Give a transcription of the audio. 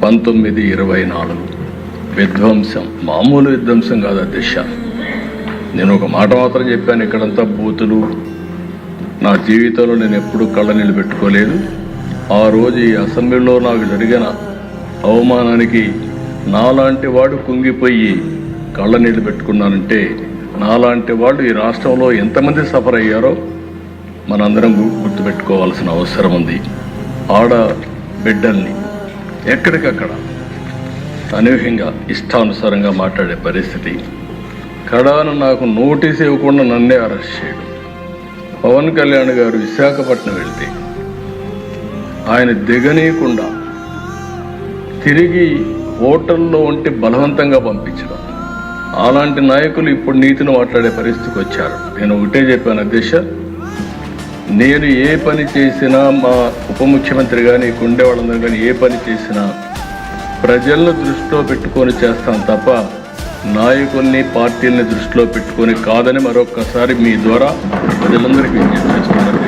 1924 విధ్వంసం, మామూలు విధ్వంసం కాదు అధ్యక్ష. నేను ఒక మాట మాత్రం చెప్పాను, ఇక్కడంతా బూతులు. నా జీవితంలో నేను ఎప్పుడూ కళ్ళ నీళ్ళు పెట్టుకోలేదు. ఆ రోజు ఈ అసెంబ్లీలో నాకు జరిగిన అవమానానికి నాలాంటి వాడు కుంగిపోయి కళ్ళ నీళ్ళు పెట్టుకున్నానంటే, నాలాంటి వాళ్ళు ఈ రాష్ట్రంలో ఎంతమంది సఫర్ అయ్యారో మనందరం గుర్తుపెట్టుకోవాల్సిన అవసరం ఉంది. ఆడ బిడ్డల్ని ఎక్కడికక్కడ అనూహ్యంగా ఇష్టానుసారంగా మాట్లాడే పరిస్థితి. కడాను నాకు నోటీస్ ఇవ్వకుండా నన్నే అరెస్ట్ చేయడం. పవన్ కళ్యాణ్ గారు విశాఖపట్నం వెళ్తే ఆయన దిగనీయకుండా తిరిగి హోటల్లో ఉంటే బలవంతంగా పంపించడం. అలాంటి నాయకులు ఇప్పుడు నీతిని మాట్లాడే పరిస్థితికి వచ్చారు. నేను ఒకటే చెప్పాను అధ్యక్ష, నేను ఏ పని చేసినా, మా ఉప ముఖ్యమంత్రి కానీ ఉండే వాళ్ళందరూ కానీ ఏ పని చేసినా ప్రజలను దృష్టిలో పెట్టుకొని చేస్తాను తప్ప నాయకుల్ని, పార్టీల్ని దృష్టిలో పెట్టుకొని కాదని మరొక్కసారి మీ ద్వారా ప్రజలందరికీ విజ్ఞప్తి చేస్తున్నారు.